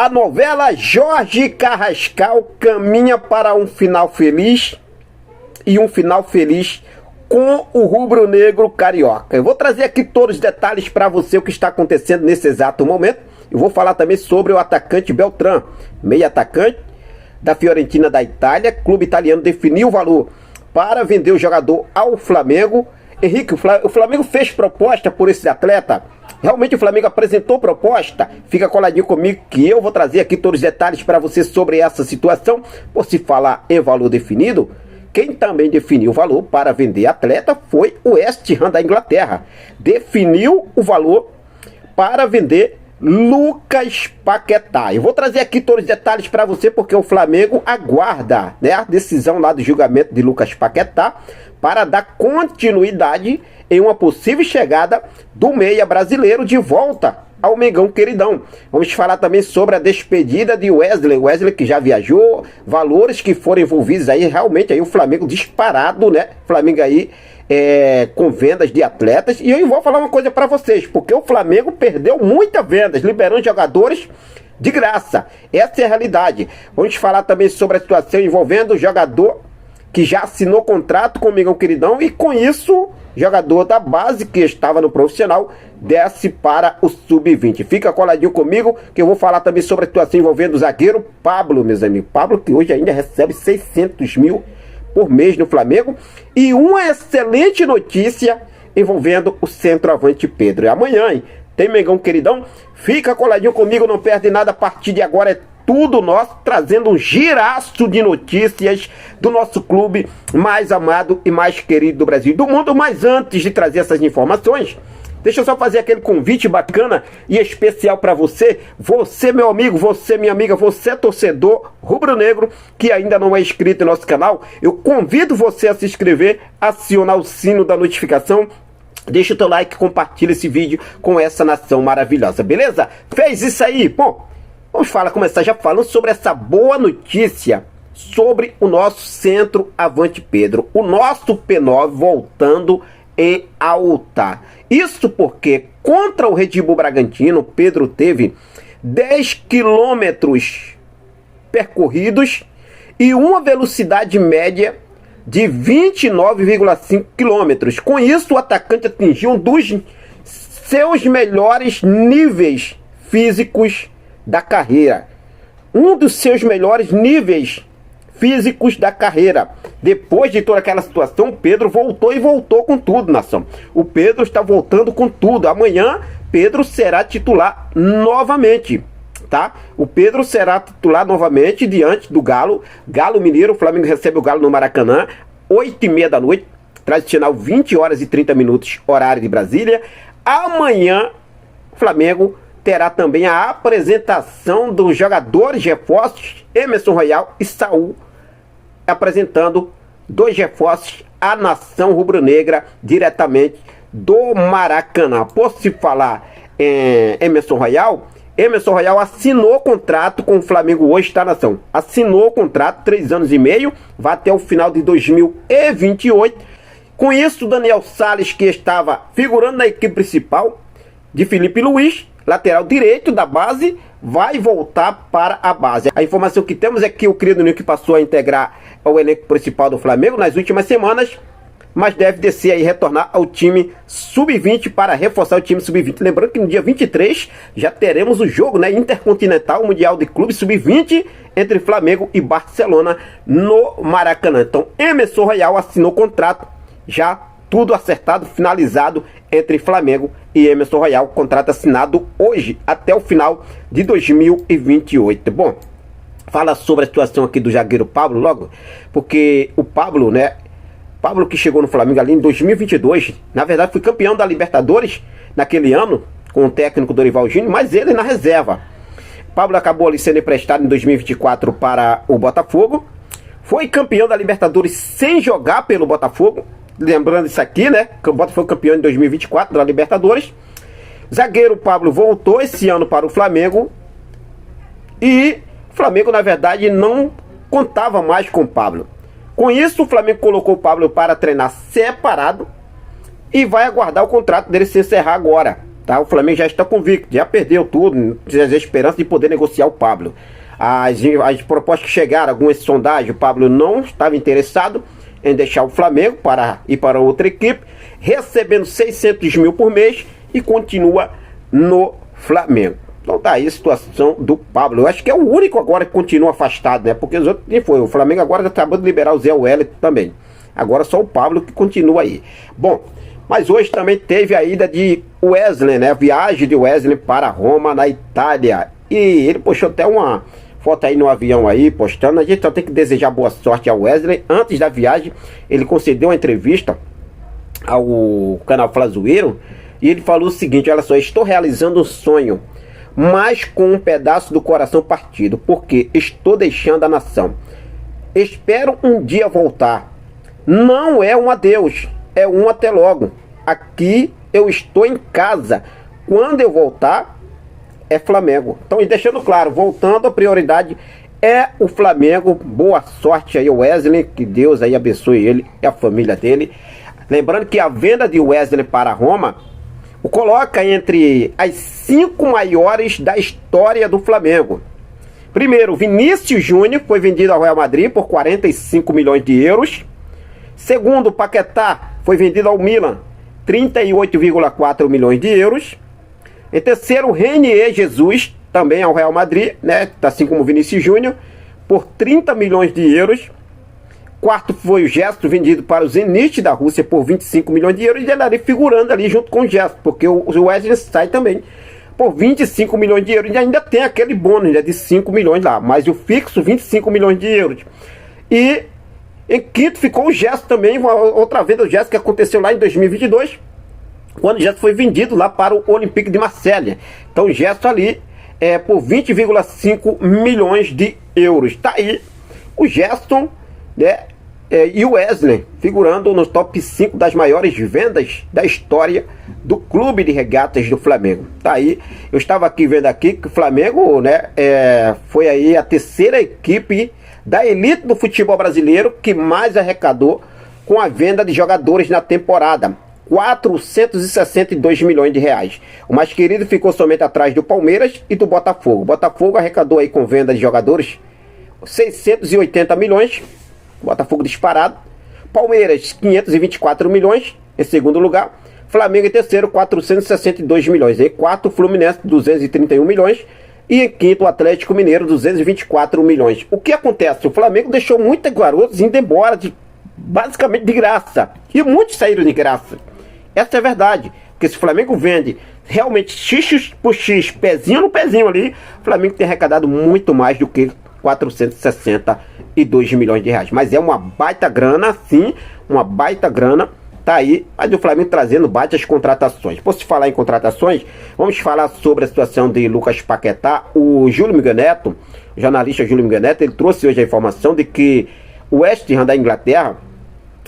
A novela Jorge Carrascal caminha para um final feliz e um final feliz com o rubro-negro carioca. Eu vou trazer aqui todos os detalhes para você o que está acontecendo nesse exato momento. Eu vou falar também sobre o atacante Beltrán, meio atacante da Fiorentina da Itália. Clube italiano definiu o valor para vender o jogador ao Flamengo. Henrique, o Flamengo fez proposta por esse atleta? Realmente o Flamengo apresentou proposta? Fica coladinho comigo que eu vou trazer aqui todos os detalhes para você sobre essa situação. Por se falar em valor definido, quem também definiu o valor para vender atleta foi o West Ham da Inglaterra. Definiu o valor para vender Lucas Paquetá. Eu vou trazer aqui todos os detalhes para você porque o Flamengo aguarda, né, a decisão lá do julgamento de Lucas Paquetá para dar continuidade em uma possível chegada do meia brasileiro de volta ao Mengão queridão. Vamos falar também sobre a despedida de Wesley que já viajou, valores que foram envolvidos aí, realmente aí o Flamengo disparado, né? Flamengo aí com vendas de atletas. E eu vou falar uma coisa para vocês, porque o Flamengo perdeu muitas vendas, liberando jogadores de graça. Essa é a realidade. Vamos falar também sobre a situação envolvendo o jogador que já assinou contrato com o Mengão queridão e com isso, jogador da base que estava no profissional desce para o sub-20. Fica coladinho comigo que eu vou falar também sobre a situação envolvendo o zagueiro Pablo, meus amigos. Pablo que hoje ainda recebe 600 mil por mês no Flamengo. E uma excelente notícia envolvendo o centroavante Pedro. E amanhã, hein, tem Mengão queridão. Fica coladinho comigo, não perde nada. A partir de agora é tudo nosso, trazendo um giraço de notícias do nosso clube mais amado e mais querido do Brasil e do mundo. Mas antes de trazer essas informações, deixa eu só fazer aquele convite bacana e especial para você. Você, meu amigo, você, minha amiga, você, torcedor rubro-negro, que ainda não é inscrito no nosso canal, eu convido você a se inscrever, acionar o sino da notificação. Deixa o teu like, compartilha esse vídeo com essa nação maravilhosa, beleza? Fez isso aí? Bom, vamos começar já falando sobre essa boa notícia sobre o nosso centroavante Pedro. O nosso P9 voltando em alta. Isso porque contra o Red Bull Bragantino, Pedro teve 10 quilômetros percorridos e uma velocidade média de 29,5 quilômetros. Com isso, o atacante atingiu um dos seus melhores níveis físicos da carreira. Um dos seus melhores níveis físicos da carreira. Depois de toda aquela situação, Pedro voltou e voltou com tudo, nação. O Pedro está voltando com tudo. Amanhã, Pedro será titular novamente, tá? O Pedro será titular novamente diante do Galo. Galo Mineiro, o Flamengo recebe o Galo no Maracanã, 8h30 da noite, tradicional 20 horas e 30 minutos, horário de Brasília. Amanhã, o Flamengo terá também a apresentação dos jogadores reforços, Emerson Royal e Saul, apresentando dois reforços à nação rubro-negra diretamente do Maracanã. Por se falar em Emerson Royal assinou contrato com o Flamengo hoje, tá, nação? Assinou contrato, 3 anos e meio, vai até o final de 2028. Com isso, Daniel Sales, que estava figurando na equipe principal de Felipe Luiz, lateral direito da base, vai voltar para a base. A informação que temos é que o querido Nil que passou a integrar o elenco principal do Flamengo nas últimas semanas, mas deve descer aí, retornar ao time sub-20 para reforçar o time sub-20. Lembrando que no dia 23 já teremos o jogo, né, Intercontinental Mundial de Clube sub-20 entre Flamengo e Barcelona no Maracanã. Então, Emerson Royal assinou contrato, já tudo acertado, finalizado entre Flamengo e Emerson Royal. Contrato assinado hoje até o final de 2028. Bom, fala sobre a situação aqui do zagueiro Pablo logo, porque o Pablo, né? Pablo que chegou no Flamengo ali em 2022, na verdade foi campeão da Libertadores naquele ano, com o técnico Dorival Júnior, mas ele na reserva. Pablo acabou ali sendo emprestado em 2024 para o Botafogo, foi campeão da Libertadores sem jogar pelo Botafogo. Lembrando isso aqui, né? Que o Botafogo foi campeão em 2024 da Libertadores. Zagueiro Pablo voltou esse ano para o Flamengo. E o Flamengo, na verdade, não contava mais com o Pablo. Com isso, o Flamengo colocou o Pablo para treinar separado e vai aguardar o contrato dele se encerrar agora. tá? O Flamengo já está convicto, já perdeu tudo, a esperança de poder negociar o Pablo. As propostas que chegaram, algumas sondagens, o Pablo não estava interessado em deixar o Flamengo para ir para outra equipe, recebendo 600 mil por mês e continua no Flamengo. Então tá aí a situação do Pablo. Eu acho que é o único agora que continua afastado, né? Porque os outros nem foi. O Flamengo agora acabou de liberar o Zé Wellington também. Agora só o Pablo que continua aí. Bom, mas hoje também teve a ida de Wesley, né? A viagem de Wesley para Roma, na Itália. E ele postou até uma foto aí no avião aí, postando. A gente só tem que desejar boa sorte ao Wesley. Antes da viagem, ele concedeu uma entrevista ao canal Flazoeiro. E ele falou o seguinte, olha só: estou realizando um sonho, mas com um pedaço do coração partido, porque estou deixando a nação. Espero um dia voltar. Não é um adeus, é um até logo. Aqui eu estou em casa. Quando eu voltar, é Flamengo. Então, e deixando claro, voltando, a prioridade é o Flamengo. Boa sorte aí ao Wesley, que Deus aí abençoe ele e a família dele. Lembrando que a venda de Wesley para Roma o coloca entre as 5 maiores da história do Flamengo. Primeiro, Vinícius Júnior foi vendido ao Real Madrid por 45 milhões de euros. Segundo, Paquetá foi vendido ao Milan, 38,4 milhões de euros. Em terceiro, Renier Jesus, também ao Real Madrid, né, assim como Vinícius Júnior, por 30 milhões de euros. Quarto foi o Gesto, vendido para o Zenit da Rússia por 25 milhões de euros. E ele ali figurando ali junto com o Gesto, porque o Wesley sai também por 25 milhões de euros. E ainda tem aquele bônus, né, de 5 milhões lá, mas o fixo 25 milhões de euros. E em quinto ficou o Gesto também, outra vez o Gesto que aconteceu lá em 2022, quando o Gesto foi vendido lá para o Olympique de Marselha. Então o Gesto ali é por 20,5 milhões de euros. Tá aí o Gerson, né, e o Wesley figurando nos top 5 das maiores vendas da história do clube de regatas do Flamengo. Tá aí, eu estava aqui vendo aqui que o Flamengo, né, foi aí a terceira equipe da elite do futebol brasileiro que mais arrecadou com a venda de jogadores na temporada. 462 milhões de reais. O mais querido ficou somente atrás do Palmeiras e do Botafogo. O Botafogo arrecadou aí com venda de jogadores 680 milhões. Botafogo disparado. Palmeiras 524 milhões em segundo lugar. Flamengo em terceiro 462 milhões. Em quarto, Fluminense 231 milhões. E em quinto, o Atlético Mineiro 224 milhões. O que acontece? O Flamengo deixou muitos garotos indo embora basicamente de graça. E muitos saíram de graça. Essa é a verdade. Porque se o Flamengo vende realmente X por X, pezinho no pezinho ali, o Flamengo tem arrecadado muito mais do que 462 milhões de reais. Mas é uma baita grana, sim, uma baita grana. Tá aí, mas o Flamengo trazendo baitas contratações. Por se falar em contratações, vamos falar sobre a situação de Lucas Paquetá. O Júlio Miguel Neto, o jornalista Júlio Miguel Neto, ele trouxe hoje a informação de que o West Ham da Inglaterra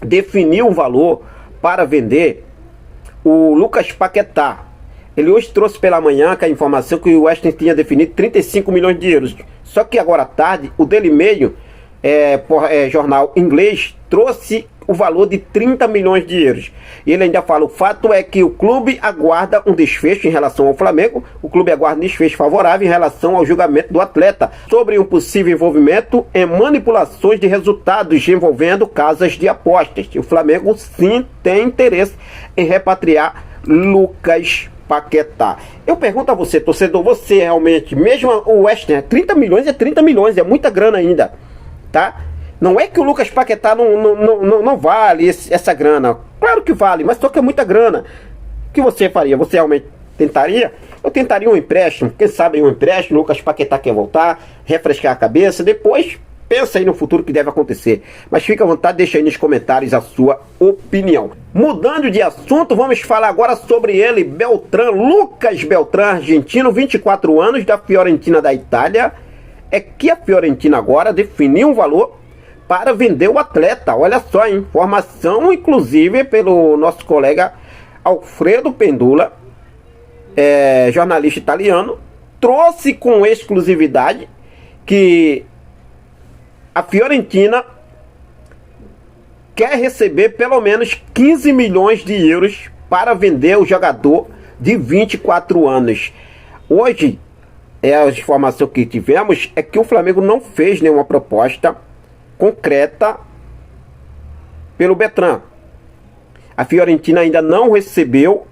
definiu o valor para vender o Lucas Paquetá. Ele hoje trouxe pela manhã que a informação que o West Ham tinha definido 35 milhões de euros. Só que agora à tarde, o Daily Mail, jornal inglês, trouxe o valor de 30 milhões de euros. E ele ainda fala: o fato é que o clube aguarda um desfecho em relação ao Flamengo. O clube aguarda um desfecho favorável em relação ao julgamento do atleta sobre um possível envolvimento em manipulações de resultados envolvendo casas de apostas. E o Flamengo sim tem interesse em repatriar Lucas Paquetá. Eu pergunto a você, torcedor, você realmente, mesmo o West Ham, 30 milhões é 30 milhões, é muita grana ainda, tá? Não é que o Lucas Paquetá não vale essa grana. Claro que vale, mas só que é muita grana. O que você faria? Você realmente tentaria? Eu tentaria um empréstimo. Quem sabe um empréstimo, o Lucas Paquetá quer voltar, refrescar a cabeça, depois pensa aí no futuro que deve acontecer. Mas fica à vontade, deixa aí nos comentários a sua opinião. Mudando de assunto, vamos falar agora sobre ele, Beltrán, Lucas Beltrán, argentino, 24 anos, da Fiorentina da Itália. É que a Fiorentina agora definiu um valor para vender o atleta. Olha só, informação inclusive pelo nosso colega Alfredo Pendula, jornalista italiano, trouxe com exclusividade que a Fiorentina quer receber pelo menos 15 milhões de euros para vender o jogador de 24 anos. Hoje, a informação que tivemos é que o Flamengo não fez nenhuma proposta concreta pelo Bertrand. A Fiorentina ainda não recebeu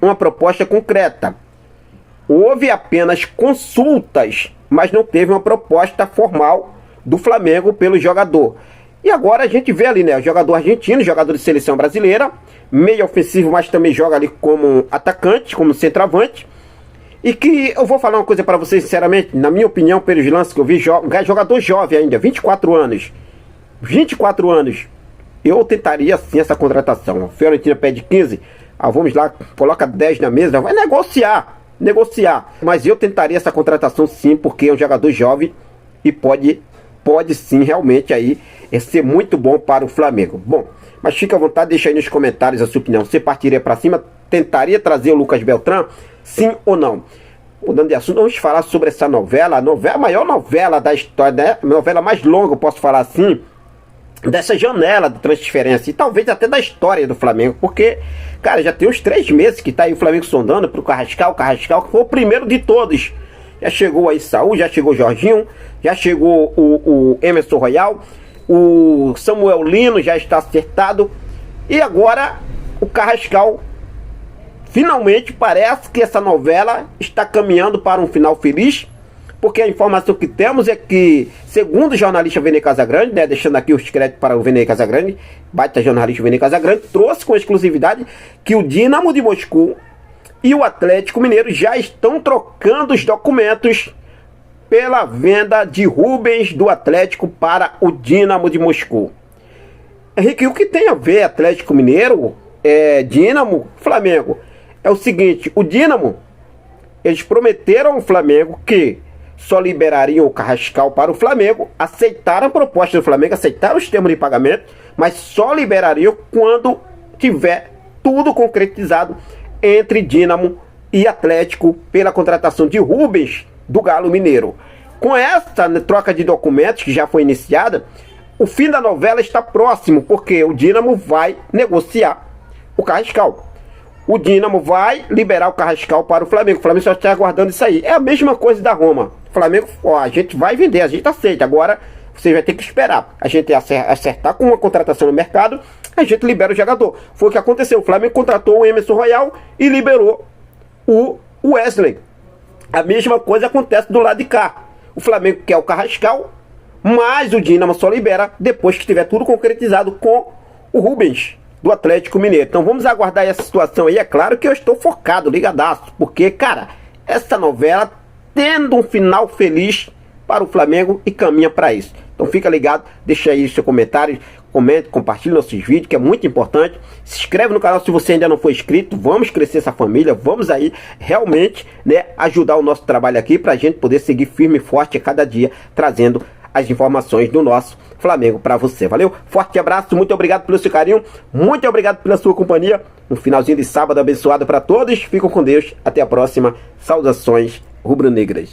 uma proposta concreta. Houve apenas consultas, mas não teve uma proposta formal do Flamengo pelo jogador. E agora a gente vê ali, né, o jogador argentino, jogador de seleção brasileira, meio ofensivo, mas também joga ali como atacante, como centroavante. E que eu vou falar uma coisa para vocês, sinceramente, na minha opinião, pelos lances que eu vi, jogador jovem ainda, 24 anos. 24 anos. Eu tentaria sim essa contratação. A Fiorentina pede 15, vamos lá, coloca 10 na mesa, vai negociar. Mas eu tentaria essa contratação sim, porque é um jogador jovem e pode sim realmente aí ser muito bom para o Flamengo. Bom, mas fica à vontade, deixa aí nos comentários a sua opinião. Você partiria para cima, tentaria trazer o Lucas Beltrán, sim ou não? Mudando de assunto, vamos falar sobre essa novela, a maior novela da história, né? A novela mais longa, eu posso falar assim, dessa janela de transferência e talvez até da história do Flamengo, porque, cara, já tem uns 3 meses que tá aí o Flamengo sondando pro Carrascal, que foi o primeiro de todos. Já chegou aí Saúl, já chegou Jorginho, já chegou o Emerson Royal, o Samuel Lino já está acertado, e agora o Carrascal. Finalmente parece que essa novela está caminhando para um final feliz, porque a informação que temos é que, segundo o jornalista Vene Casagrande, né, deixando aqui os créditos para o Vene Casagrande, baita jornalista Vene Casagrande, trouxe com exclusividade que o Dynamo de Moscou e o Atlético Mineiro já estão trocando os documentos pela venda de Rubens do Atlético para o Dynamo de Moscou. Henrique, o que tem a ver Atlético Mineiro, Dynamo, Flamengo? É o seguinte, o Dynamo, eles prometeram ao Flamengo que só liberariam o Carrascal para o Flamengo, aceitaram a proposta do Flamengo, aceitaram os termos de pagamento, mas só liberariam quando tiver tudo concretizado entre Dynamo e Atlético pela contratação de Rubens do Galo Mineiro. Com essa troca de documentos que já foi iniciada, o fim da novela está próximo, porque o Dynamo vai negociar o Carrascal. O Dynamo vai liberar o Carrascal para o Flamengo. O Flamengo só está aguardando isso aí. É a mesma coisa da Roma. O Flamengo, a gente vai vender, a gente aceita. Agora, você vai ter que esperar. A gente acertar com uma contratação no mercado, a gente libera o jogador. Foi o que aconteceu. O Flamengo contratou o Emerson Royal e liberou o Wesley. A mesma coisa acontece do lado de cá. O Flamengo quer o Carrascal, mas o Dynamo só libera depois que tiver tudo concretizado com o Rubens do Atlético Mineiro. Então vamos aguardar essa situação aí. É claro que eu estou focado, ligadaço, porque, cara, essa novela tendo um final feliz para o Flamengo e caminha para isso. Então fica ligado, deixa aí seu comentário, comente, compartilhe nossos vídeos, que é muito importante. Se inscreve no canal se você ainda não for inscrito. Vamos crescer essa família, vamos aí realmente, né, ajudar o nosso trabalho aqui para a gente poder seguir firme e forte a cada dia, trazendo as informações do nosso Flamengo para você. Valeu? Forte abraço, muito obrigado pelo seu carinho, muito obrigado pela sua companhia. Um finalzinho de sábado abençoado para todos. Fiquem com Deus. Até a próxima. Saudações rubro-negras.